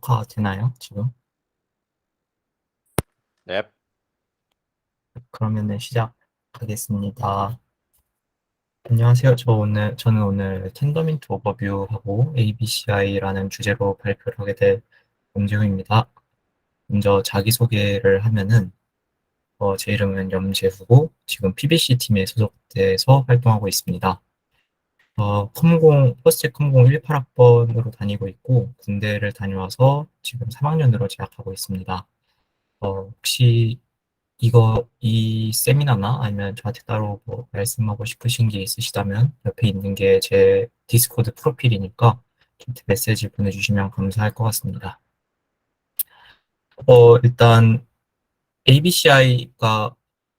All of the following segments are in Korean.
녹화 되나요, 지금? 넵. 그러면은 시작하겠습니다. 안녕하세요. 저는 오늘 텐더민트 오버뷰하고 ABCI라는 주제로 발표를 하게 될 엄지훈입니다. 먼저 자기소개를 하면은, 제 이름은 염재후고, 지금 PBC 팀에 소속돼서 활동하고 있습니다. 퍼스트 컴공 18학번으로 다니고 있고, 군대를 다녀와서 지금 3학년으로 재학하고 있습니다. 혹시 이 세미나나 아니면 저한테 따로 뭐 말씀하고 싶으신 게 있으시다면 옆에 있는 게 제 디스코드 프로필이니까 저한테 메시지 보내주시면 감사할 것 같습니다. 일단 ABCI가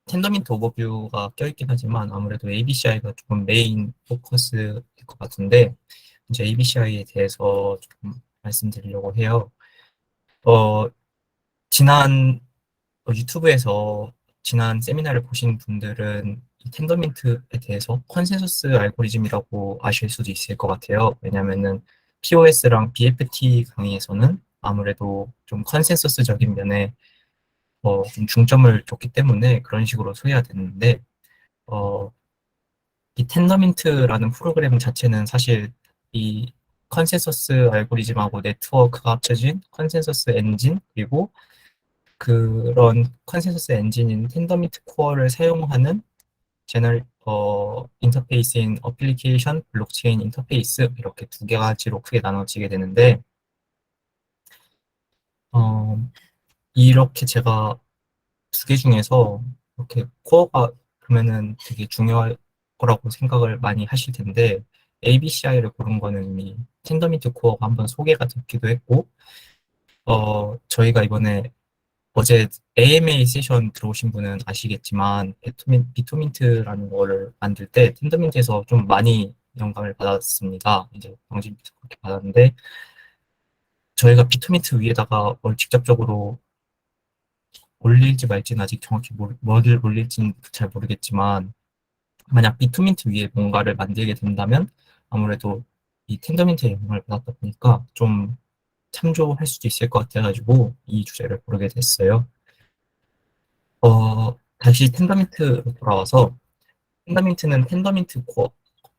텐더민트 오버뷰가 껴있긴 하지만 아무래도 ABCI가 조금 메인 포커스일 것 같은데 이제 ABCI에 대해서 조금 말씀드리려고 해요. 어, 지난 유튜브에서 지난 세미나를 보신 분들은 이 텐더민트에 대해서 컨센서스 알고리즘이라고 아실 수도 있을 것 같아요. 왜냐면은 POS랑 BFT 강의에서는 아무래도 좀 컨센서스적인 면에 좀 중점을 줬기 때문에 그런 식으로 소개가 됐는데 어, 이 텐더민트라는 프로그램 자체는 사실 이 컨센서스 알고리즘하고 네트워크가 합쳐진 컨센서스 엔진 그리고 그런 컨센서스 엔진인 텐더미트 코어를 사용하는 인터페이스인 어플리케이션, 블록체인 인터페이스 이렇게 두 가지로 크게 나눠지게 되는데 어, 이렇게 제가 두 개 중에서 이렇게 코어가 그러면은 되게 중요할 거라고 생각을 많이 하실 텐데 ABCI를 고른 거는 이미 텐더미트 코어가 한번 소개가 됐기도 했고 저희가 이번에 어제 AMA 세션 들어오신 분은 아시겠지만 비토민트라는 거를 만들 때 텐더민트에서 좀 많이 영감을 받았습니다. 이제 방진에서 그렇게 받았는데 저희가 비토민트 위에다가 뭘 직접적으로 올릴지 말지는 아직 정확히 뭐를 올릴지는 잘 모르겠지만 만약 비토민트 위에 뭔가를 만들게 된다면 아무래도 이 텐더민트에 영감을 받았다 보니까 좀 참조할 수도 있을 것 같아가지고 이 주제를 고르게 됐어요. 다시 텐더민트로 돌아와서 텐더민트는 텐더민트 코어,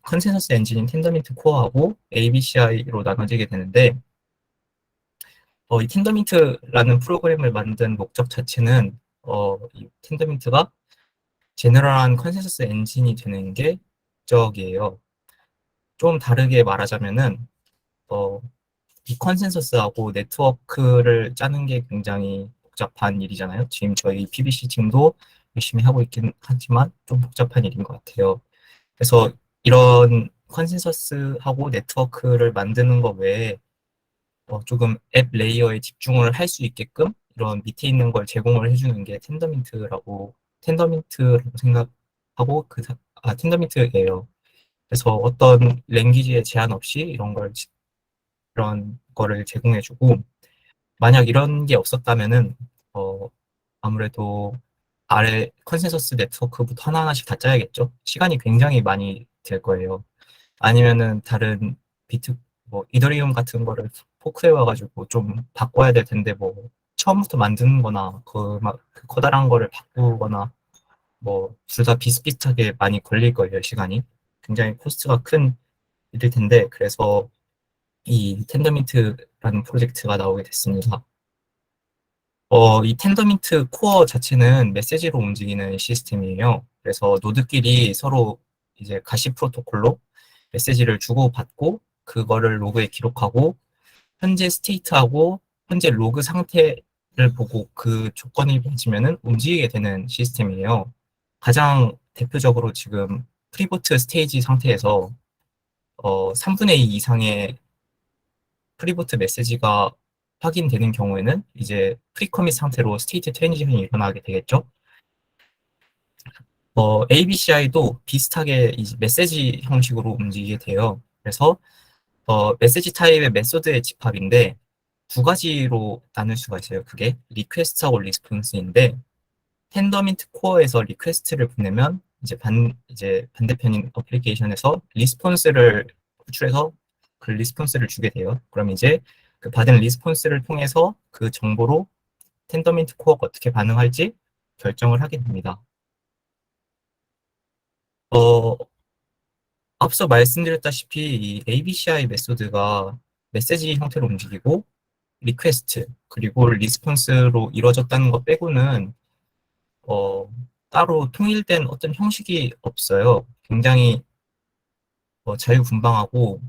컨센서스 엔진인 텐더민트 코어하고 ABCI로 나눠지게 되는데 이 텐더민트라는 프로그램을 만든 목적 자체는 이 텐더민트가 제너럴한 컨센서스 엔진이 되는 게 목적이에요. 좀 다르게 말하자면은 어, 이 컨센서스하고 네트워크를 짜는 게 굉장히 복잡한 일이잖아요. 지금 저희 PBC 팀도 열심히 하고 있긴 하지만 좀 복잡한 일인 것 같아요. 그래서 이런 컨센서스하고 네트워크를 만드는 것 외에 조금 앱 레이어에 집중을 할 수 있게끔 이런 밑에 있는 걸 제공을 해주는 게 텐더민트라고 생각하고 텐더민트예요. 그래서 어떤 랭귀지에 제한 없이 이런 거를 제공해주고 만약 이런 게 없었다면은 어, 아무래도 아래 컨센서스 네트워크부터 하나하나씩 다 짜야겠죠. 시간이 굉장히 많이 들 거예요. 아니면은 다른 비트 뭐 이더리움 같은 거를 포크해 와가지고 좀 바꿔야 될 텐데 뭐 처음부터 만드는 거나 그 커다란 거를 바꾸거나 뭐 둘 다 비슷비슷하게 많이 걸릴 거예요, 시간이. 굉장히 코스트가 큰 일일 텐데 그래서 이 텐더민트라는 프로젝트가 나오게 됐습니다. 이 텐더민트 코어 자체는 메시지로 움직이는 시스템이에요. 그래서 노드끼리 서로 이제 가시 프로토콜로 메시지를 주고받고 그거를 로그에 기록하고 현재 스테이트하고 현재 로그 상태를 보고 그 조건이 맞으면은 움직이게 되는 시스템이에요. 가장 대표적으로 지금 프리보트 스테이지 상태에서 3분의 2 이상의 프리보트 메시지가 확인되는 경우에는 이제 프리커밋 상태로 스테이트 트랜지션이 일어나게 되겠죠. ABCI도 비슷하게 이제 메시지 형식으로 움직이게 돼요. 그래서 메시지 타입의 메소드의 집합인데 두 가지로 나눌 수가 있어요. 그게 리퀘스트하고 리스폰스인데 텐더민트 코어에서 리퀘스트를 보내면 이제 반대편인 어플리케이션에서 리스폰스를 호출해서 그 리스폰스를 주게 돼요. 그럼 이제 그 받은 리스폰스를 통해서 그 정보로 텐더민트 코어가 어떻게 반응할지 결정을 하게 됩니다. 어, 앞서 말씀드렸다시피 이 ABCI 메소드가 메시지 형태로 움직이고 리퀘스트 그리고 리스폰스로 이루어졌다는 것 빼고는 어, 따로 통일된 어떤 형식이 없어요. 굉장히 자유분방하고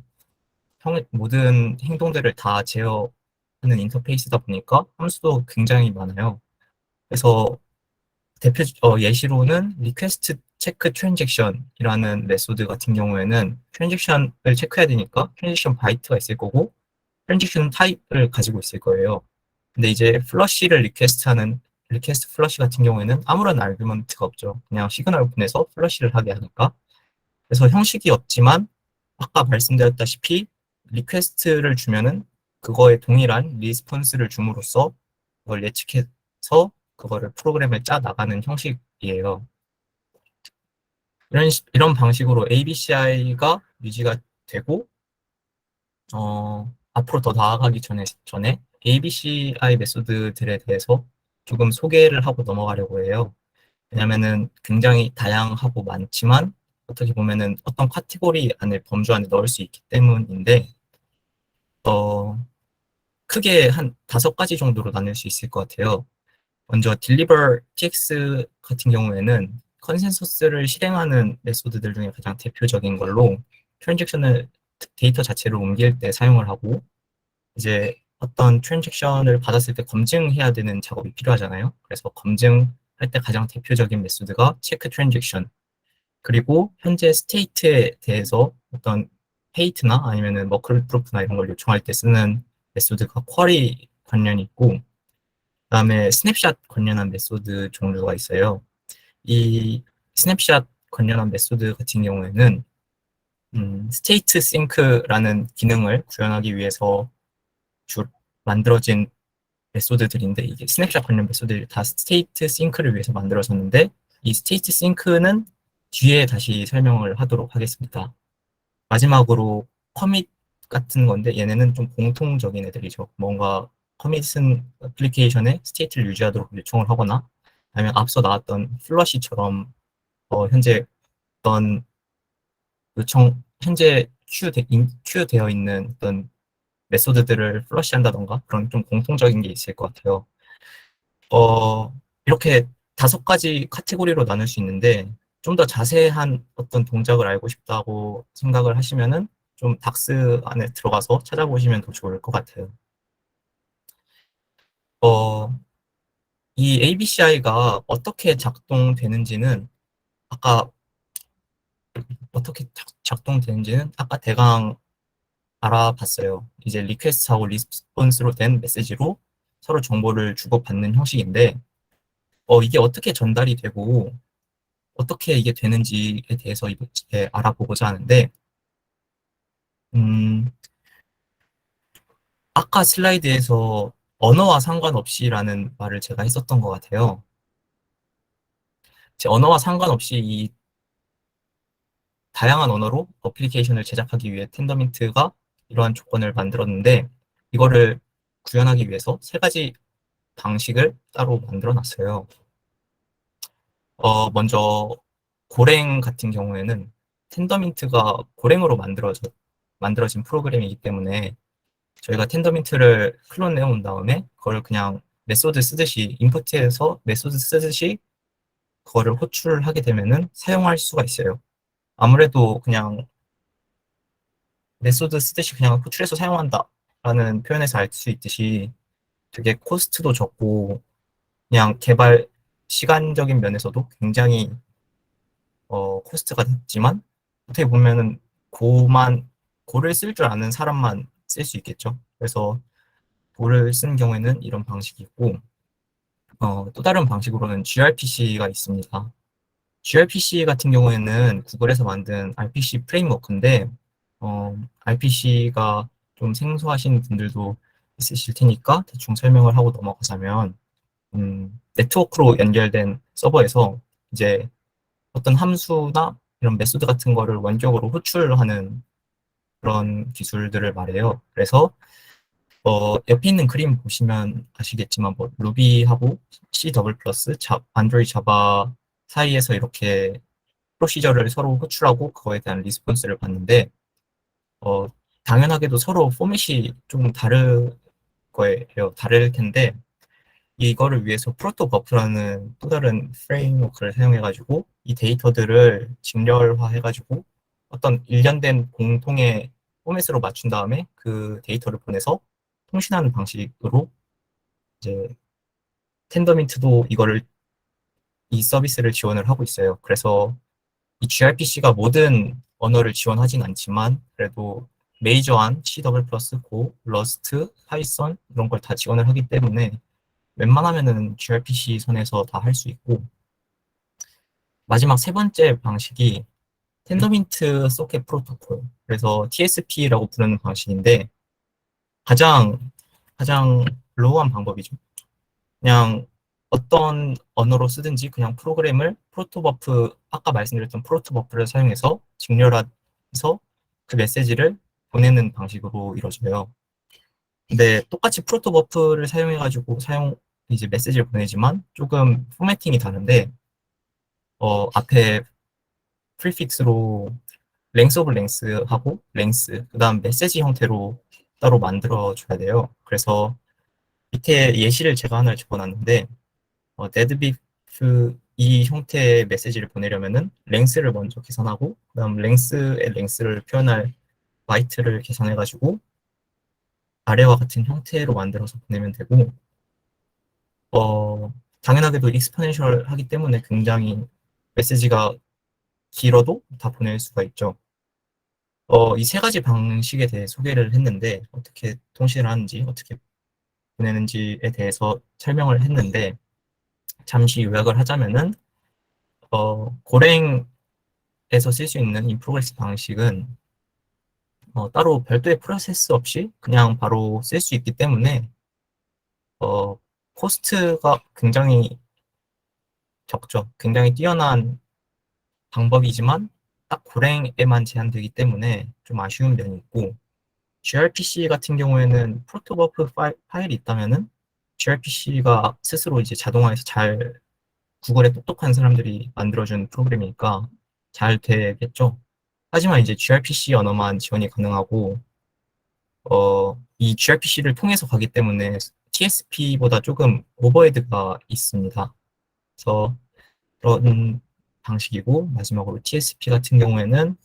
모든 행동들을 다 제어하는 인터페이스다 보니까 함수도 굉장히 많아요. 그래서 예시로는 리퀘스트 체크 트랜잭션이라는 메소드 같은 경우에는 트랜잭션을 체크해야 되니까 트랜잭션 바이트가 있을 거고 트랜잭션 타입을 가지고 있을 거예요. 근데 이제 플러시를 리퀘스트하는 리퀘스트 플러시 같은 경우에는 아무런 아규먼트가 없죠. 그냥 시그널을 보내서 플러시를 하게 하니까. 그래서 형식이 없지만 아까 말씀드렸다시피 리퀘스트를 주면은 그거에 동일한 리스폰스를 줌으로써 그걸 예측해서 그거를 프로그램을 짜 나가는 형식이에요. 이런 방식으로 ABCI가 유지가 되고 앞으로 더 나아가기 전에 ABCI 메소드들에 대해서 조금 소개를 하고 넘어가려고 해요. 왜냐면은 굉장히 다양하고 많지만 어떻게 보면은 어떤 카테고리 안에 범주 안에 넣을 수 있기 때문인데 어, 크게 한 5가지 정도로 나눌 수 있을 것 같아요. 먼저 deliver tx 같은 경우에는 컨센서스를 실행하는 메소드들 중에 가장 대표적인 걸로 트랜잭션을 데이터 자체를 옮길 때 사용을 하고 이제 어떤 트랜잭션을 받았을 때 검증해야 되는 작업이 필요하잖아요. 그래서 검증할 때 가장 대표적인 메소드가 체크 트랜잭션 그리고 현재 스테이트에 대해서 어떤 페이트나 아니면은 머클 프루프나 이런 걸 요청할 때 쓰는 메소드가 쿼리 관련이 있고 그다음에 스냅샷 관련한 메소드 종류가 있어요. 이 스냅샷 관련한 메소드 같은 경우에는 스테이트 싱크라는 기능을 구현하기 위해서 주 만들어진 메소드들인데 이게 스냅샷 관련 메소드들이 다 스테이트 싱크를 위해서 만들어졌는데 이 스테이트 싱크는 뒤에 다시 설명을 하도록 하겠습니다. 마지막으로 커밋 같은 건데 얘네는 좀 공통적인 애들이죠. 뭔가 커밋은 애플리케이션에 스테이트를 유지하도록 요청을 하거나 아니면 앞서 나왔던 플러시처럼 현재 어떤 현재 큐되어 있는 어떤 메소드들을 플러시한다던가 그런 좀 공통적인 게 있을 것 같아요. 어, 이렇게 5가지 카테고리로 나눌 수 있는데 좀 더 자세한 어떤 동작을 알고 싶다고 생각을 하시면은 좀 닥스 안에 들어가서 찾아보시면 더 좋을 것 같아요. 어, 이 ABCI가 어떻게 작동되는지는 아까 작동되는지는 아까 대강 알아봤어요. 이제 리퀘스트하고 리스폰스로 된 메시지로 서로 정보를 주고받는 형식인데 이게 어떻게 전달이 되고 어떻게 이게 되는지에 대해서 이제 알아보고자 하는데, 음, 아까 슬라이드에서 언어와 상관없이라는 말을 제가 했었던 것 같아요. 제 언어와 상관없이 이 다양한 언어로 어플리케이션을 제작하기 위해 텐더민트가 이러한 조건을 만들었는데, 이거를 구현하기 위해서 3가지 방식을 따로 만들어 놨어요. 먼저 고랭 같은 경우에는 텐더민트가 고랭으로 만들어진 프로그램이기 때문에 저희가 텐더민트를 클론해 온 다음에 그걸 그냥 메소드 쓰듯이 인풋해서 메소드 쓰듯이 그거를 호출하게 되면은 사용할 수가 있어요. 아무래도 그냥 메소드 쓰듯이 그냥 호출해서 사용한다라는 표현에서 알 수 있듯이 되게 코스트도 적고 그냥 개발 시간적인 면에서도 굉장히 코스트가 낮지만 어떻게 보면은 고를 쓸 줄 아는 사람만 쓸 수 있겠죠. 그래서 고를 쓰는 경우에는 이런 방식이 있고 또 다른 방식으로는 gRPC가 있습니다. gRPC 같은 경우에는 구글에서 만든 RPC 프레임워크인데 RPC가 좀 생소하신 분들도 있으실 테니까 대충 설명을 하고 넘어가자면 네트워크로 연결된 서버에서 이제 어떤 함수나 이런 메소드 같은 거를 원격으로 호출하는 그런 기술들을 말해요. 그래서 옆에 있는 그림 보시면 아시겠지만, 뭐, 루비하고 C 더블 플러스, 안드로이드 자바 사이에서 이렇게 프로시저를 서로 호출하고 그거에 대한 리스폰스를 받는데, 어, 당연하게도 서로 포맷이 좀 다를 거예요. 다를 텐데, 이거를 위해서 프로토버프라는 또 다른 프레임워크를 사용해가지고 이 데이터들을 직렬화해가지고 어떤 일련된 공통의 포맷으로 맞춘 다음에 그 데이터를 보내서 통신하는 방식으로 이제 텐더민트도 이 서비스를 지원을 하고 있어요. 그래서 이 gRPC가 모든 언어를 지원하진 않지만 그래도 메이저한 C++, 고, 러스트, 파이썬 이런 걸 다 지원을 하기 때문에 웬만하면은 gRPC 선에서 다 할 수 있고, 마지막 세 번째 방식이 텐더민트 소켓 프로토콜. 그래서 TSP라고 부르는 방식인데, 가장, 가장 로우한 방법이죠. 그냥 어떤 언어로 쓰든지 그냥 프로그램을 아까 말씀드렸던 프로토버프를 사용해서 직렬해서 그 메시지를 보내는 방식으로 이루어져요. 근데 똑같이 프로토버프를 사용해가지고 이제 메시지를 보내지만 조금 포매팅이 다른데, 앞에 프리픽스로 랭스 오브 랭스하고 랭스, 그 다음 메시지 형태로 따로 만들어줘야 돼요. 그래서 밑에 예시를 제가 하나 적어놨는데, 데드비프 이 형태의 메시지를 보내려면은 랭스를 먼저 계산하고, 그 다음 랭스의 랭스를 표현할 바이트를 계산해가지고 아래와 같은 형태로 만들어서 보내면 되고, 당연하게도 익스포넨셜 하기 때문에 굉장히 메시지가 길어도 다 보낼 수가 있죠. 이 세 가지 방식에 대해 소개를 했는데, 어떻게 통신을 하는지, 어떻게 보내는지에 대해서 설명을 했는데, 잠시 요약을 하자면은, 고랭에서 쓸 수 있는 인프로그레스 방식은 따로 별도의 프로세스 없이 그냥 바로 쓸 수 있기 때문에, 어, 코스트가 굉장히 적죠. 굉장히 뛰어난 방법이지만, 딱 고랭에만 제한되기 때문에 좀 아쉬운 면이 있고, gRPC 같은 경우에는 프로토버프 파일이 있다면은 gRPC가 스스로 이제 자동화해서 잘 구글의 똑똑한 사람들이 만들어준 프로그램이니까 잘 되겠죠. 하지만 이제 gRPC 언어만 지원이 가능하고 이 gRPC를 통해서 가기 때문에 TSP보다 조금 오버헤드가 있습니다. 그래서 그런 방식이고 마지막으로 TSP 같은 경우에는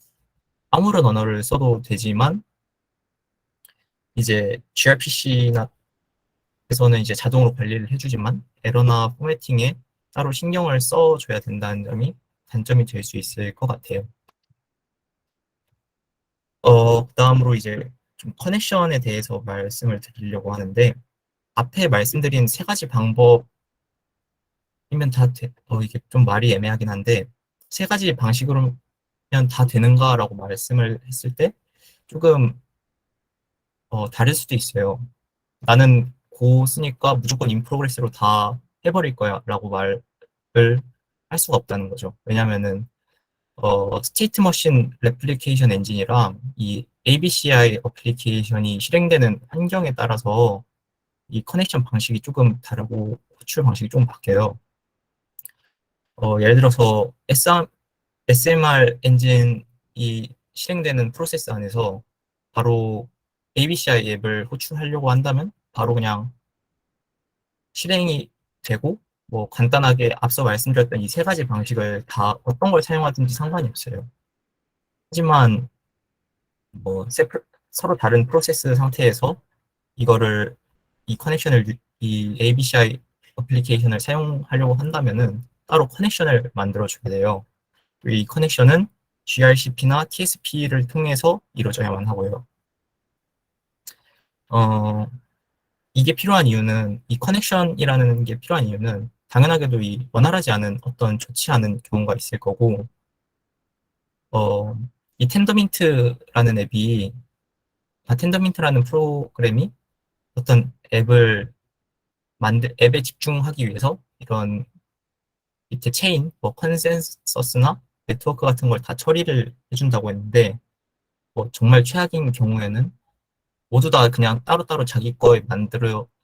아무런 언어를 써도 되지만 이제 gRPC나 에서는 이제 자동으로 관리를 해주지만 에러나 포매팅에 따로 신경을 써줘야 된다는 점이 단점이 될 수 있을 것 같아요. 그다음으로 이제 좀 커넥션에 대해서 말씀을 드리려고 하는데 앞에 말씀드린 세 가지 방법이면 이게 좀 말이 애매하긴 한데 세 가지 방식으로면 다 되는가라고 말씀을 했을 때 조금 다를 수도 있어요. 나는 고 쓰니까 무조건 인프로그레스로 다 해버릴 거야 라고 말을 할 수가 없다는 거죠. 왜냐면은 스테이트 머신 레플리케이션 엔진이랑 이 ABCI 어플리케이션이 실행되는 환경에 따라서 이 커넥션 방식이 조금 다르고 호출 방식이 조금 바뀌어요. 예를 들어서 SMR 엔진이 실행되는 프로세스 안에서 바로 ABCI 앱을 호출하려고 한다면 바로 그냥 실행이 되고 뭐 간단하게 앞서 말씀드렸던 이 세 가지 방식을 다 어떤 걸 사용하든지 상관이 없어요. 하지만 뭐 서로 다른 프로세스 상태에서 이거를 이 커넥션을 이 ABCI 어플리케이션을 사용하려고 한다면은 따로 커넥션을 만들어 줘야 돼요. 이 커넥션은 gRCP나 TSP를 통해서 이루어져야만 하고요. 어, 이게 필요한 이유는 이 커넥션이라는 게 필요한 이유는 당연하게도 이 원활하지 않은 어떤 좋지 않은 경우가 있을 거고 어, 이 텐더민트라는 텐더민트라는 프로그램이 어떤 앱에 집중하기 위해서 이런 밑에 체인, 뭐 컨센서스나 네트워크 같은 걸 다 처리를 해준다고 했는데 뭐 정말 최악인 경우에는 모두 다 그냥 따로따로 자기 거에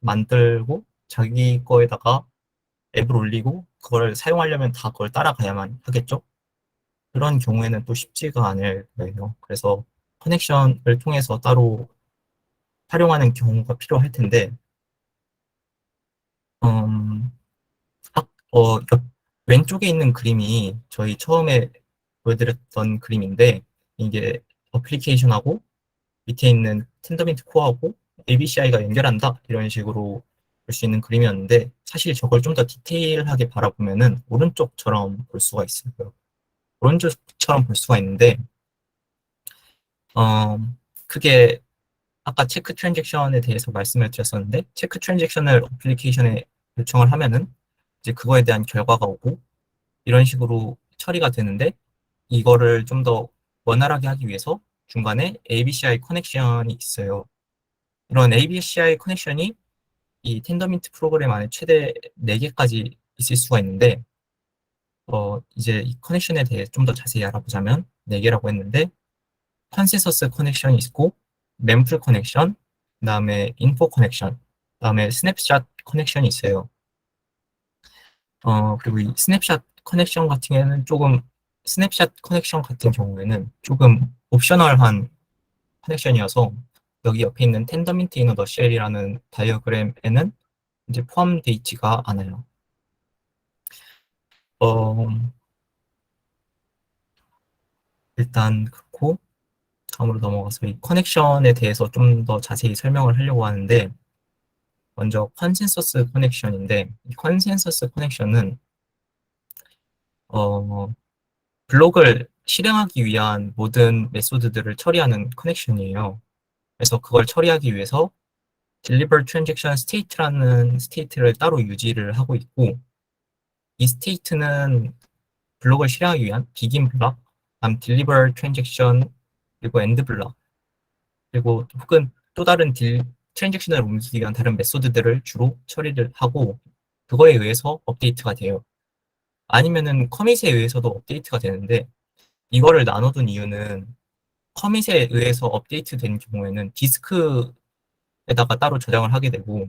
만들고 자기 거에다가 앱을 올리고 그걸 사용하려면 다 그걸 따라가야만 하겠죠? 그런 경우에는 또 쉽지가 않을 거예요. 그래서 커넥션을 통해서 따로 활용하는 경우가 필요할 텐데, 음, 왼쪽에 있는 그림이 저희 처음에 보여드렸던 그림인데, 이게 어플리케이션하고 밑에 있는 텐더민트 코어하고 ABCI가 연결한다 이런 식으로 볼 수 있는 그림이었는데 사실 저걸 좀 더 디테일하게 바라보면은 오른쪽처럼 볼 수가 있어요. 오른쪽처럼 볼 수가 있는데 어, 그게 아까 체크 트랜잭션에 대해서 말씀을 드렸었는데 체크 트랜잭션을 어플리케이션에 요청을 하면은 이제 그거에 대한 결과가 오고 이런 식으로 처리가 되는데 이거를 좀 더 원활하게 하기 위해서 중간에 ABCI 커넥션이 있어요. 이런 ABCI 커넥션이 이 텐더민트 프로그램 안에 최대 4개까지 있을 수가 있는데, 이제 이 커넥션에 대해 좀 더 자세히 알아보자면 4개라고 했는데, 컨센서스 커넥션이 있고, mem풀 커넥션, 그 다음에 인포 커넥션, 그 다음에 스냅샷 커넥션이 있어요. 그리고 이 스냅샷 커넥션 같은 경우에는 조금 옵셔널한 커넥션이어서, 여기 옆에 있는 텐더민트 이너 너쉘이라는 다이어그램에는 이제 포함되어 있지가 않아요. 어, 일단 그렇고 다음으로 넘어가서 이 커넥션에 대해서 좀 더 자세히 설명을 하려고 하는데 먼저 컨센서스 커넥션인데 이 컨센서스 커넥션은 어, 블록을 실행하기 위한 모든 메소드들을 처리하는 커넥션이에요. 그래서 그걸 처리하기 위해서 deliver transaction state라는 스테이트를 따로 유지를 하고 있고 이 스테이트는 블록을 실행하기 위한 begin 블록, 다음 deliver transaction 그리고 end 블록 그리고 혹은 또 다른 트랜잭션을 옮기기 위한 다른 메소드들을 주로 처리를 하고 그거에 의해서 업데이트가 돼요. 아니면은 커밋에 의해서도 업데이트가 되는데 이거를 나눠둔 이유는 커밋에 의해서 업데이트 된 경우에는 디스크에다가 따로 저장을 하게 되고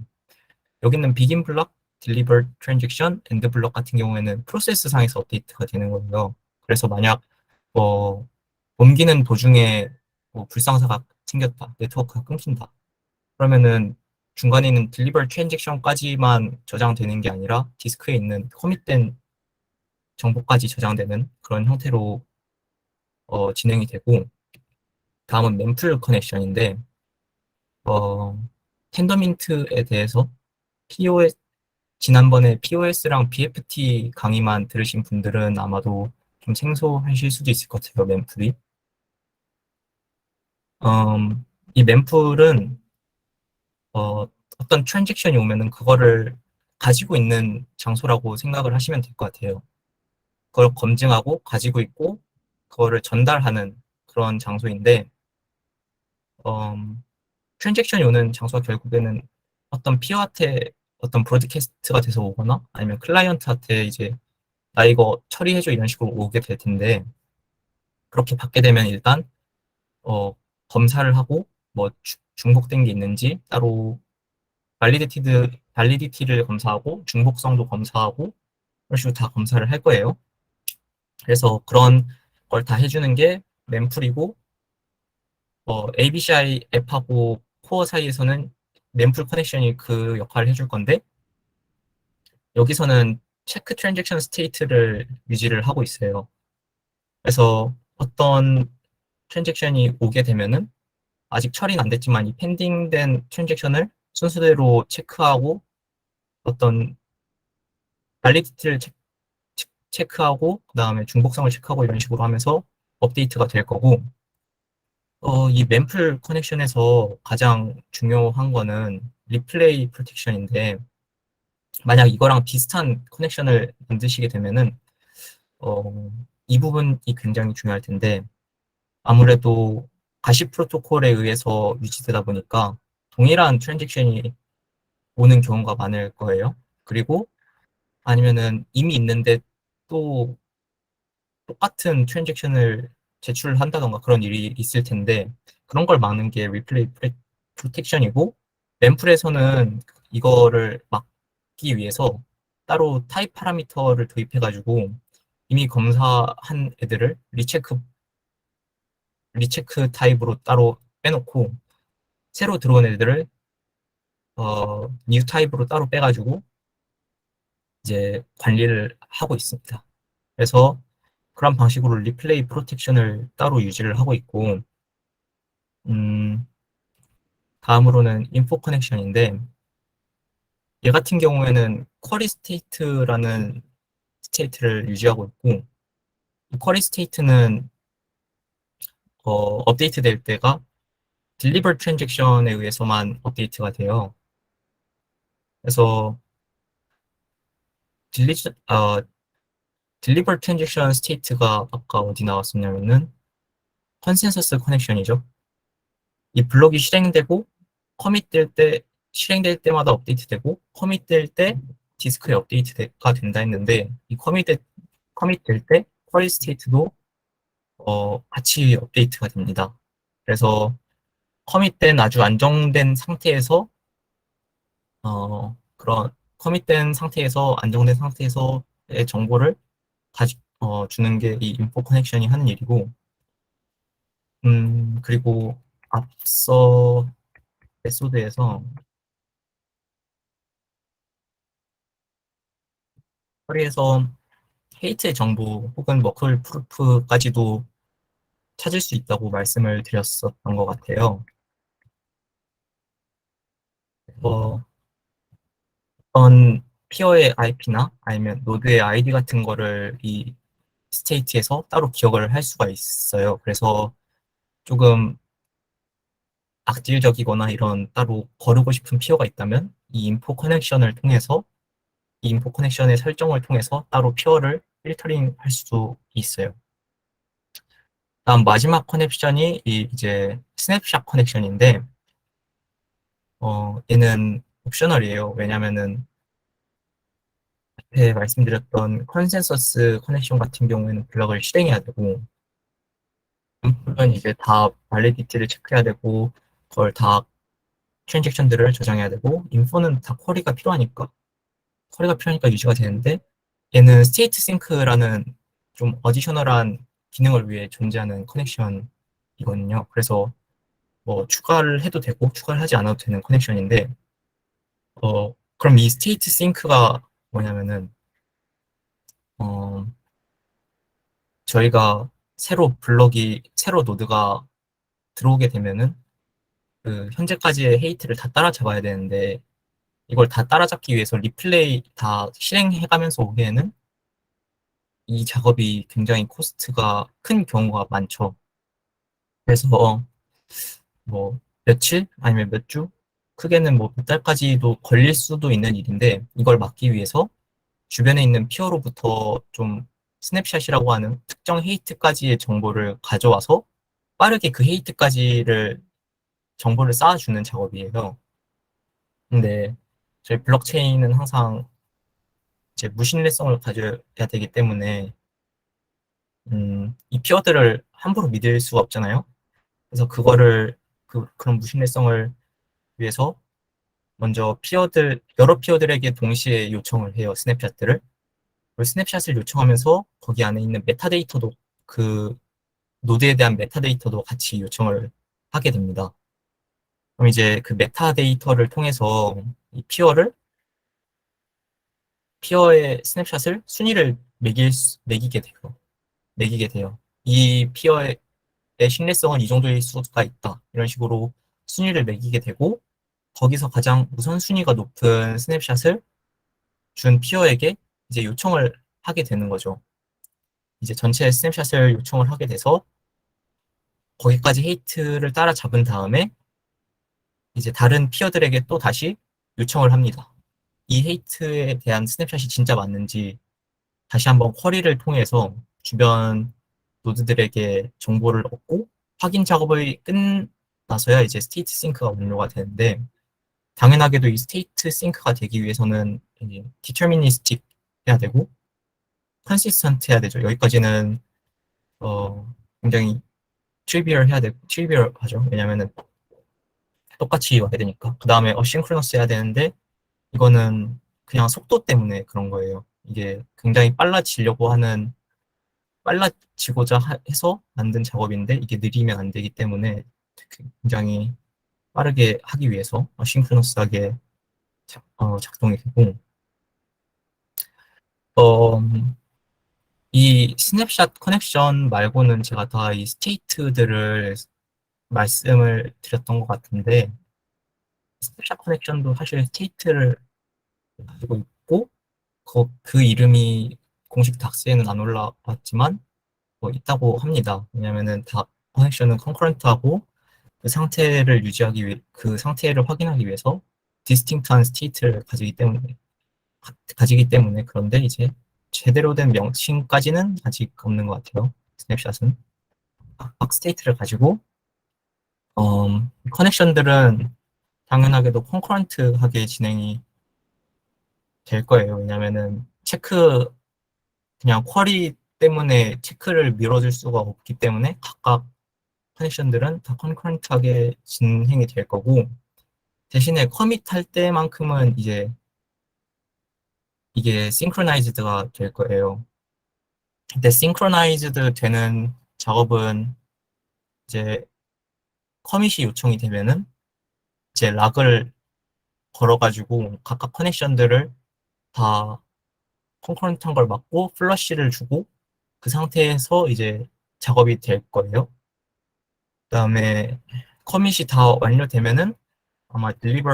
여기는 begin 블록, deliver transaction, end 블록 같은 경우에는 프로세스 상에서 업데이트가 되는 거예요. 그래서 만약 옮기는 도중에 뭐 불상사가 생겼다, 네트워크가 끊긴다. 그러면은 중간에 있는 deliver transaction까지만 저장되는 게 아니라 디스크에 있는 커밋된 정보까지 저장되는 그런 형태로 진행이 되고 다음은 mem풀 커넥션인데 어, 텐더민트에 대해서 POS 지난번에 POS랑 BFT 강의만 들으신 분들은 아마도 좀 생소하실 수도 있을 것 같아요. mem풀이. 이 mem풀은 어떤 트랜잭션이 오면은 그거를 가지고 있는 장소라고 생각을 하시면 될 것 같아요. 그걸 검증하고 가지고 있고 그거를 전달하는 그런 장소인데 트랜잭션이 오는 장소가 결국에는 어떤 피어한테 어떤 브로드캐스트가 돼서 오거나 아니면 클라이언트한테 이제 나 이거 처리해줘 이런 식으로 오게 될 텐데 그렇게 받게 되면 일단 어, 검사를 하고 뭐 중복된 게 있는지 따로 발리디티를 검사하고 중복성도 검사하고 그런 식으로 다 검사를 할 거예요. 그래서 그런 걸 다 해주는 게 mem풀이고 ABCI 앱하고 코어 사이에서는 mem풀 커넥션이 그 역할을 해줄 건데 여기서는 체크 트랜잭션 스테이트를 유지를 하고 있어요. 그래서 어떤 트랜잭션이 오게 되면은 아직 처리는 안 됐지만 이 펜딩된 트랜잭션을 순서대로 체크하고 어떤 발리디티를 체크하고 그다음에 중복성을 체크하고 이런 식으로 하면서 업데이트가 될 거고 이 mem풀 커넥션에서 가장 중요한 거는 리플레이 프로텍션인데 만약 이거랑 비슷한 커넥션을 만드시게 되면은 어, 이 부분이 굉장히 중요할 텐데 아무래도 가시 프로토콜에 의해서 유지되다 보니까 동일한 트랜잭션이 오는 경우가 많을 거예요. 그리고 아니면은 이미 있는데 또 똑같은 트랜잭션을 제출한다던가 그런 일이 있을 텐데 그런 걸 막는 게 리플레이 프로텍션이고, 램플에서는 이거를 막기 위해서 따로 타입 파라미터를 도입해가지고 이미 검사한 애들을 리체크 타입으로 따로 빼놓고 새로 들어온 애들을 뉴 타입으로 따로 빼가지고 이제 관리를 하고 있습니다. 그래서 그런 방식으로 리플레이 프로텍션을 따로 유지를 하고 있고, 음, 다음으로는 인포 커넥션인데, 얘 같은 경우에는 쿼리 스테이트라는 스테이트를 유지하고 있고, 이 쿼리 스테이트는 업데이트 될 때가 딜리버 트랜잭션에 의해서만 업데이트가 돼요. 그래서 딜리, 어, 딜리버 트랜잭션 스테이트가 아까 어디 나왔었냐면은 컨센서스 커넥션이죠. 이 블록이 실행될 때마다 업데이트되고 커밋될 때 디스크에 업데이트가 된다 했는데 이 커밋될 때 쿼리 스테이트도 같이 업데이트가 됩니다. 그래서 커밋된 아주 안정된 상태에서 그런 커밋된 상태에서 안정된 상태에서의 정보를 주는 게 이 인포 커넥션이 하는 일이고, 그리고 앞서 에피소드에서 커리에서 헤이트의 정보 혹은 머클 프루프까지도 찾을 수 있다고 말씀을 드렸었던 것 같아요. 어, 어떤 피어의 IP나 아니면 노드의 아이디 같은 거를 이 스테이트에서 따로 기억을 할 수가 있어요. 그래서 조금 악질적이거나 이런 따로 거르고 싶은 피어가 있다면 이 인포 커넥션의 설정을 통해서 따로 피어를 필터링 할 수도 있어요. 다음 마지막 커넥션이 이제 스냅샷 커넥션인데 얘는 옵셔널이에요. 왜냐면은 앞에 말씀드렸던 컨센서스 커넥션 같은 경우에는 블럭을 실행해야 되고 물론 이제 다 발리디티를 체크해야 되고 그걸 다 트랜잭션들을 저장해야 되고 인포는 다 쿼리가 필요하니까 유지가 되는데 얘는 스테이트 싱크라는 좀 어디셔널한 기능을 위해 존재하는 커넥션이거든요. 그래서 뭐 추가를 해도 되고 추가를 하지 않아도 되는 커넥션인데 그럼 이 스테이트 싱크가 뭐냐면은 어, 저희가 새로 노드가 들어오게 되면은 그 현재까지의 헤이트를 다 따라잡아야 되는데 이걸 다 따라잡기 위해서 리플레이 다 실행해가면서 오기에는 이 작업이 굉장히 코스트가 큰 경우가 많죠. 그래서 뭐 며칠 아니면 몇 주, 크게는 뭐 몇 달까지도 걸릴 수도 있는 일인데 이걸 막기 위해서 주변에 있는 피어로부터 좀 스냅샷이라고 하는 특정 헤이트까지의 정보를 가져와서 빠르게 그 헤이트까지를 정보를 쌓아주는 작업이에요. 근데 저희 블록체인은 항상 이제 무신뢰성을 가져야 되기 때문에 이 피어들을 함부로 믿을 수가 없잖아요. 그래서 그런 무신뢰성을 위해서 먼저 여러 피어들에게 동시에 요청을 해요, 스냅샷들을. 그리고 스냅샷을 요청하면서 거기 안에 있는 그 노드에 대한 메타데이터도 같이 요청을 하게 됩니다. 그럼 이제 그 메타데이터를 통해서 이 피어의 스냅샷을 순위를 매기게 돼요. 이 피어의 신뢰성은 이 정도일 수가 있다. 이런 식으로 순위를 매기게 되고, 거기서 가장 우선순위가 높은 스냅샷을 준 피어에게 이제 요청을 하게 되는 거죠. 이제 전체 스냅샷을 요청을 하게 돼서 거기까지 헤이트를 따라잡은 다음에 이제 다른 피어들에게 또 다시 요청을 합니다. 이 헤이트에 대한 스냅샷이 진짜 맞는지 다시 한번 쿼리를 통해서 주변 노드들에게 정보를 얻고 확인 작업이 끝나서야 이제 스테이트 싱크가 완료가 되는데 당연하게도 이 스테이트 싱크가 되기 위해서는 디터미니스틱 해야 되고 컨시스턴트 해야 되죠. 여기까지는 굉장히 트리비얼하죠. 왜냐면은 똑같이 와야 되니까. 그 다음에 어싱크로너스 해야 되는데, 이거는 그냥 속도 때문에 그런 거예요. 이게 굉장히 빨라지고자 해서 만든 작업인데, 이게 느리면 안 되기 때문에 굉장히 빠르게 하기 위해서 어싱크로너스하게 작동이 되고, 어, 이 스냅샷 커넥션 말고는 제가 다 이 스테이트들을 말씀을 드렸던 것 같은데, 스냅샷 커넥션도 사실 스테이트를 가지고 있고, 그 이름이 공식 닥스에는 안 올라왔지만, 뭐 있다고 합니다. 왜냐면은 다 커넥션은 컨커런트하고 그 상태를 확인하기 위해서 디스팅트한 스테이트를 가지기 때문에 그런데 이제 제대로 된 명칭까지는 아직 없는 것 같아요. 스냅샷은. 각 스테이트를 가지고 커넥션들은 당연하게도 콘커런트하게 진행이 될 거예요. 왜냐면은 그냥 쿼리 때문에 체크를 밀어줄 수가 없기 때문에 각각 커넥션들은 다 콘커런트하게 진행이 될 거고, 대신에 커밋 할 때만큼은 이제 이게 싱크로나이즈드가 될 거예요. 근데 싱크로나이즈드 되는 작업은 이제 커밋이 요청이 되면은 이제 락을 걸어가지고 각각 커넥션들을 다 콘커런트한 걸 맞고 플러시를 주고 그 상태에서 이제 작업이 될 거예요. 그다음에 커밋이 다 완료되면은 아마 딜리버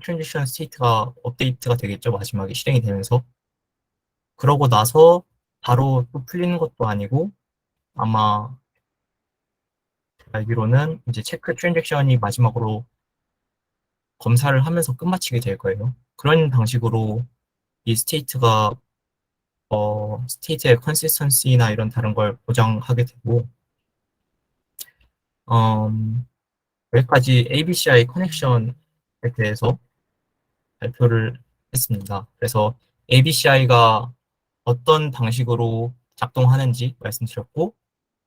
트랜지션 스테이트가 업데이트가 되겠죠. 마지막에 실행이 되면서. 그러고 나서 바로 또 풀리는 것도 아니고 아마 알기로는 이제 체크 트랜잭션이 마지막으로 검사를 하면서 끝마치게 될 거예요. 그런 방식으로 이 스테이트의 컨시스턴시나 이런 다른 걸 보장하게 되고, 음, 여기까지 ABCI 커넥션에 대해서 발표를 했습니다. 그래서 ABCI가 어떤 방식으로 작동하는지 말씀드렸고,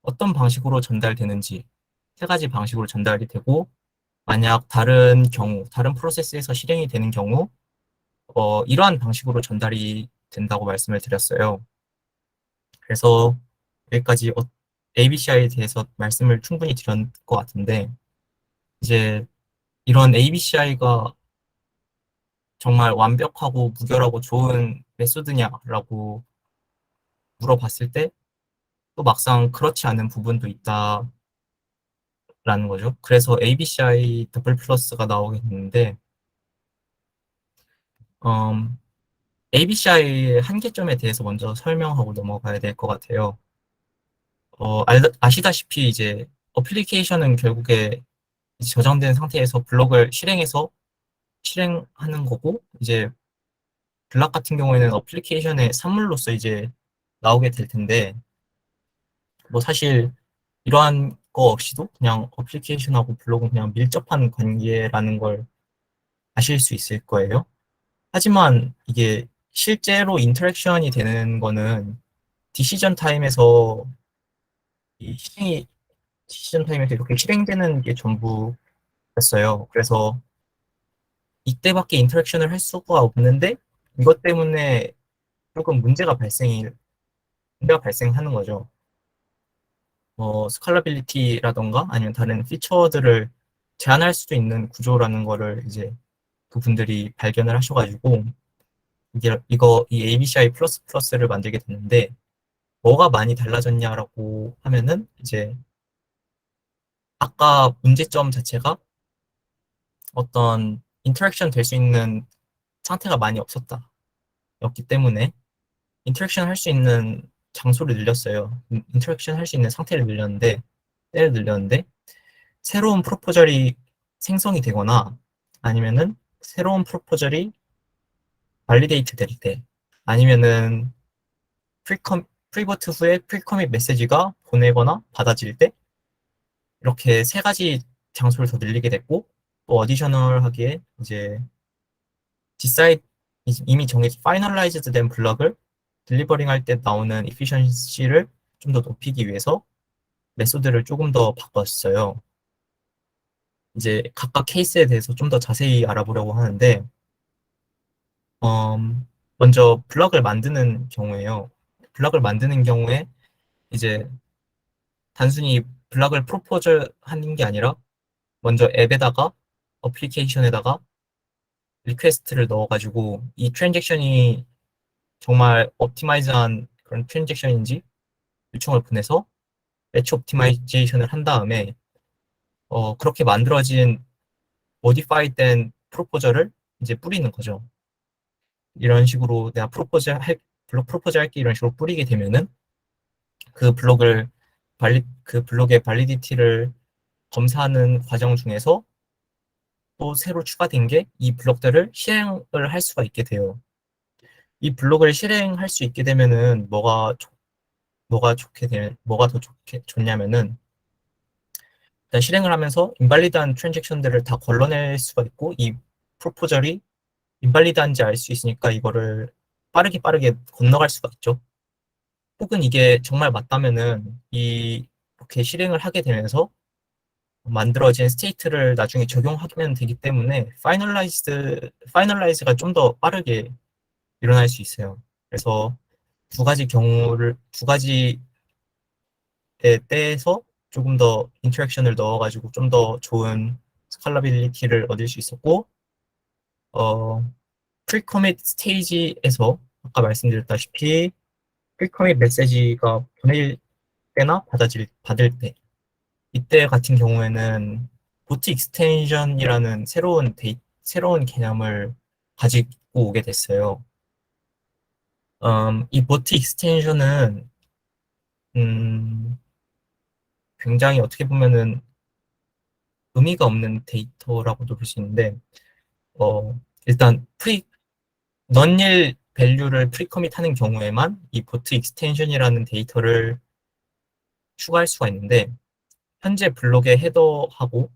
어떤 방식으로 전달되는지, 세 가지 방식으로 전달이 되고, 만약 다른 프로세스에서 실행이 되는 경우, 이러한 방식으로 전달이 된다고 말씀을 드렸어요. 그래서 여기까지 ABCI에 대해서 말씀을 충분히 드린 것 같은데, 이제 이런 ABCI가 정말 완벽하고 무결하고 좋은 메소드냐라고 물어봤을 때, 또 막상 그렇지 않은 부분도 있다라는 거죠. 그래서 ABCI 더블 플러스가 나오게 됐는데, ABCI의 한계점에 대해서 먼저 설명하고 넘어가야 될 것 같아요. 아시다시피 이제 어플리케이션은 결국에 저장된 상태에서 블록을 실행하는 거고, 이제 블락 같은 경우에는 어플리케이션의 산물로서 이제 나오게 될 텐데, 뭐 사실 이러한 거 없이도 그냥 어플리케이션하고 블록은 그냥 밀접한 관계라는 걸 아실 수 있을 거예요. 하지만 이게 실제로 인터랙션이 되는 거는 디시전 타임에서 이 실행이 디시전 타임에서 이렇게 실행되는 게 전부였어요. 그래서 이때밖에 인터랙션을 할 수가 없는데 이것 때문에 조금 문제가 발생하는 거죠. 스칼라빌리티라던가 아니면 다른 피처들을 제한할 수도 있는 구조라는 거를 이제 그분들이 발견을 하셔가지고 이 ABCI 플러스 플러스를 만들게 됐는데 뭐가 많이 달라졌냐라고 하면은 이제 아까 문제점 자체가 어떤 인터랙션 될 수 있는 상태가 많이 없었다. 였기 때문에 인터랙션 할 수 있는 장소를 늘렸어요. 인터랙션 할 수 있는 때를 늘렸는데 새로운 프로포절이 생성이 되거나 아니면은 새로운 프로포절이 발리데이트 될 때 아니면은 프리버트 후에 프리커밋 메시지가 보내거나 받아질 때 이렇게 세 가지 장소를 더 늘리게 됐고 또 어디셔널하게 이제 디사이드 이미 파이널라이즈드 된 블럭을 딜리버링 할 때 나오는 이피션시를 좀 더 높이기 위해서 메소드를 조금 더 바꿨어요. 이제 각각 케이스에 대해서 좀 더 자세히 알아보려고 하는데, 먼저 블럭을 만드는 경우에요. 블럭을 만드는 경우에 이제 단순히 블럭을 프로포즈 하는 게 아니라 먼저 앱에다가 어플리케이션에다가 리퀘스트를 넣어가지고 이 트랜잭션이 정말 옵티마이즈한 그런 트랜잭션인지 요청을 보내서 매치 옵티마이제이션을 한 다음에 그렇게 만들어진 모디파이 된 프로포저를 이제 뿌리는 거죠. 이런 식으로 내가 블록 프로포즈 할게 이런 식으로 뿌리게 되면은 그 블록을 그 블록의 발리디티를 검사하는 과정 중에서 또 새로 추가된 게 이 블록들을 실행을 할 수가 있게 돼요. 이 블록을 실행할 수 있게 되면은 뭐가 더 좋냐면은 일단 실행을 하면서 인발리드한 트랜잭션들을 다 걸러낼 수가 있고 이 프로포절이 인발리드한지 알 수 있으니까 이거를 빠르게 건너갈 수가 있죠. 혹은 이게 정말 맞다면은 이렇게 실행을 하게 되면서 만들어진 스테이트를 나중에 적용하면 되기 때문에 파이널라이즈가 좀 더 빠르게 일어날 수 있어요. 그래서 두 가지의 때에서 조금 더 인터랙션을 넣어가지고 좀 더 좋은 스칼라빌리티를 얻을 수 있었고, 어, 프리커밋 스테이지에서 아까 말씀드렸다시피 프리커밋 메시지가 보낼 때나 받을 때 이때 같은 경우에는 보트 익스텐션이라는 새로운 개념을 가지고 오게 됐어요. 이 보트 익스텐션은 음, 굉장히 어떻게 보면은 의미가 없는 데이터라고도 볼 수 있는데 일단 넌일 밸류를 프리커밋 하는 경우에만 이 보트 익스텐션이라는 데이터를 추가할 수가 있는데 현재 블록의 헤더하고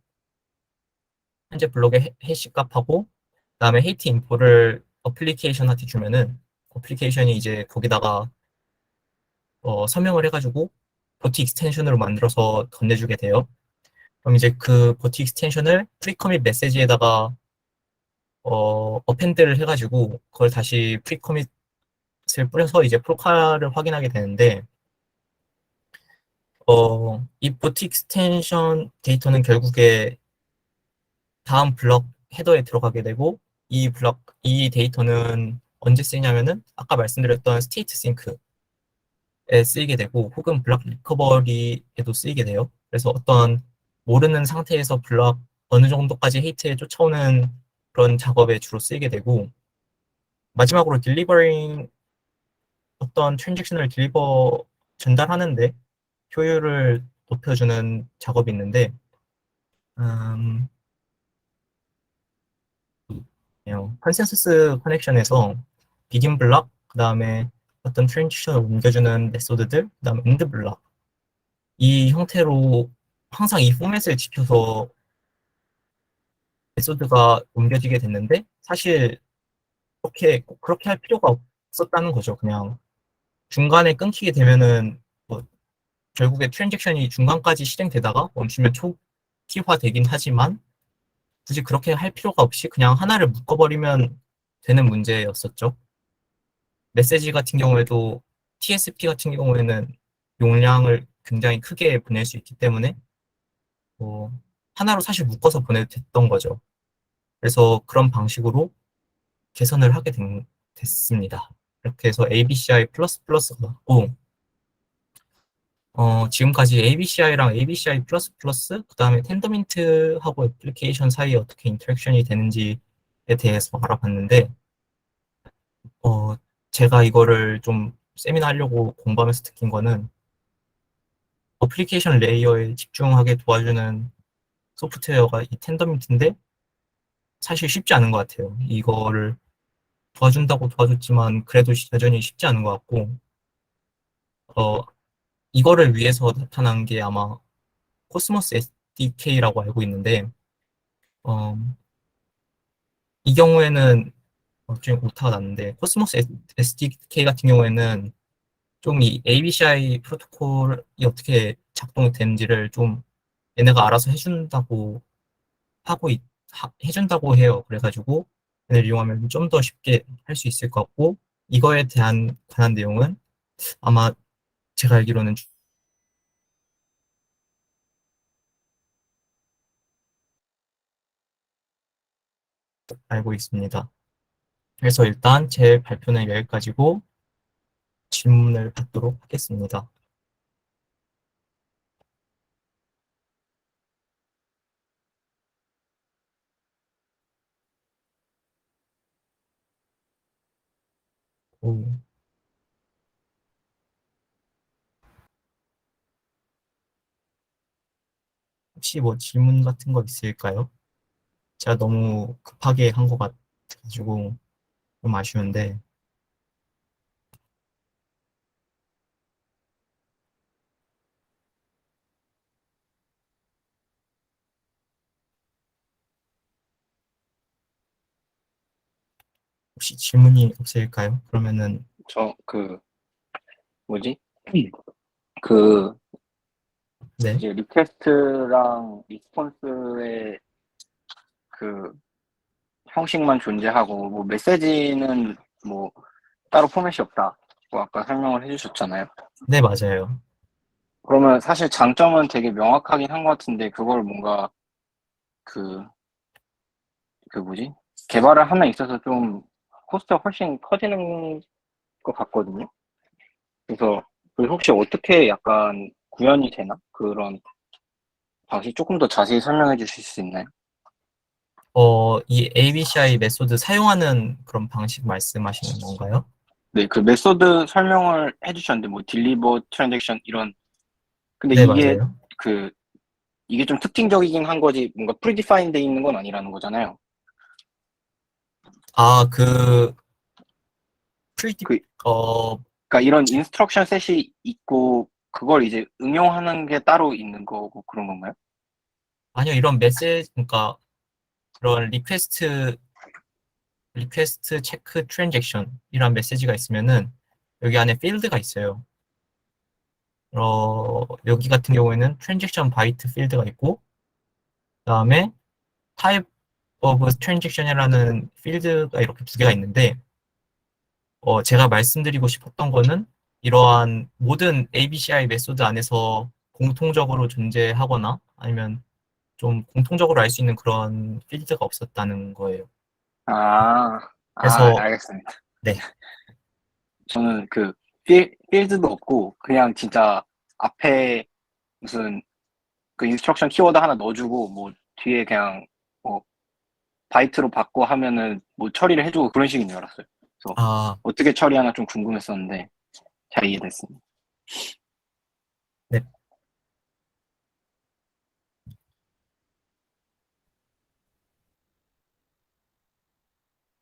현재 블록의 해시 값하고 그다음에 헤이트 인포를 어플리케이션한테 주면은 어플리케이션이 이제 거기다가 설명을 해가지고 보트 익스텐션으로 만들어서 건네주게 돼요. 그럼 이제 그 보트 익스텐션을 프리커밋 메시지에다가 어펜드를 해가지고 그걸 다시 프리커밋을 뿌려서 이제 프로카를 확인하게 되는데 이 보트 익스텐션 데이터는 결국에 다음 블럭 헤더에 들어가게 되고 이 데이터는 언제 쓰이냐면은 아까 말씀드렸던 스테이트 싱크에 쓰이게 되고 혹은 블럭 리커버리에도 쓰이게 돼요. 그래서 어떤 모르는 상태에서 블럭 어느 정도까지 헤이트에 쫓아오는 그런 작업에 주로 쓰이게 되고 마지막으로 딜리버링 어떤 트랜잭션을 전달하는데 효율을 높여주는 작업이 있는데 음, 컨센서스 커넥션에서 비긴 블락, 그 다음에 어떤 트랜지션을 옮겨주는 메소드들, 그 다음에 엔드 블락 이 형태로 항상 이 포맷을 지켜서 메소드가 옮겨지게 됐는데 사실 꼭 그렇게 할 필요가 없었다는 거죠. 그냥 중간에 끊기게 되면은 뭐 결국에 트랜잭션이 중간까지 실행되다가 멈추면 초기화되긴 하지만 굳이 그렇게 할 필요가 없이 그냥 하나를 묶어버리면 되는 문제였었죠. 메시지 같은 경우에도 TSP 같은 경우에는 용량을 굉장히 크게 보낼 수 있기 때문에 뭐 하나로 사실 묶어서 보내도 됐던 거죠. 그래서 그런 방식으로 개선을 됐습니다. 이렇게 해서 ABCI 플러스가 있고 지금까지 ABCI랑 ABCI 플러스 그다음에 텐더민트하고 애플리케이션 사이에 어떻게 인터랙션이 되는지에 대해서 알아봤는데 어, 제가 이거를 좀 세미나 하려고 공부하면서 느낀 거는 어플리케이션 레이어에 집중하게 도와주는 소프트웨어가 이 텐더민트인데 사실 쉽지 않은 것 같아요. 이거를 도와준다고 도와줬지만 그래도 여전히 쉽지 않은 것 같고 어, 이거를 위해서 나타난 게 아마 코스모스 SDK라고 알고 있는데 어, 이 경우에는 좀 오타가 났는데 코스모스 SDK 같은 경우에는 좀 이 ABCI 프로토콜이 어떻게 작동된지를 좀 얘네가 알아서 해준다고 해요. 그래가지고 얘네를 이용하면 좀 더 쉽게 할 수 있을 것 같고, 이거에 대한 관한 내용은 아마 제가 알기로는 알고 있습니다. 그래서 일단 제 발표는 여기까지고 질문을 받도록 하겠습니다. 오, 혹시 뭐 질문 같은 거 있을까요? 제가 너무 급하게 한 것 같아가지고 좀 아쉬운데, 혹시 질문이 없을까요? 그러면은, 저, 뭐지? 그, 네, 이제 리퀘스트랑 리스폰스의 그 형식만 존재하고, 뭐 메시지는 뭐 따로 포맷이 없다고 아까 설명을 해주셨잖아요. 네, 맞아요. 그러면 사실 장점은 되게 명확하긴 한 것 같은데, 그걸 뭔가 그, 뭐지? 개발을 하나 있어서 좀 코스트가 훨씬 커지는 것 같거든요. 그래서 혹시 어떻게 약간 구현이 되나? 그런 방식 조금 더 자세히 설명해 주실 수 있나요? 이 ABCI 메소드 사용하는 그런 방식 말씀하시는 건가요? 네, 그 메소드 설명을 해주셨는데, 뭐, 딜리버, 트랜잭션, 이런. 근데 네, 맞아요. 그, 이게 좀 특징적이긴 한 거지, 뭔가 프리디파인 돼 있는 건 아니라는 거잖아요. 아, 그, 프리디, 그, 어, 그러니까 이런 인스트럭션 셋이 있고, 그걸 이제 응용하는 게 따로 있는 거고, 그런 건가요? 아니요, 이런 메시지, 그러니까, 그런 리퀘스트 체크 트랜잭션 이런 메시지가 있으면은 여기 안에 필드가 있어요. 여기 같은 경우에는 트랜잭션 바이트 필드가 있고, 그다음에 타입 오브 트랜잭션이라는 필드가 이렇게 두 개가 있는데, 제가 말씀드리고 싶었던 거는 이러한 모든 ABCI 메소드 안에서 공통적으로 존재하거나 아니면 좀 공통적으로 알 수 있는 그런 필드가 없었다는 거예요. 아, 그래서 알겠습니다. 네, 저는 필드도 없고, 그냥 진짜 앞에 무슨 그 인스트럭션 키워드 하나 넣어주고, 뭐, 뒤에 그냥 뭐, 바이트로 바꿔 하면은 뭐 처리를 해주고 그런 식인 줄 알았어요. 그래서 아, 어떻게 처리하나 좀 궁금했었는데 잘 이해됐습니다. 네,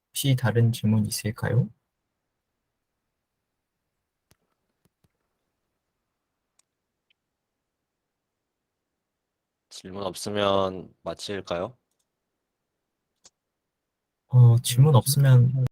혹시 다른 질문 있을까요? 질문 없으면 마칠까요? 질문 없으면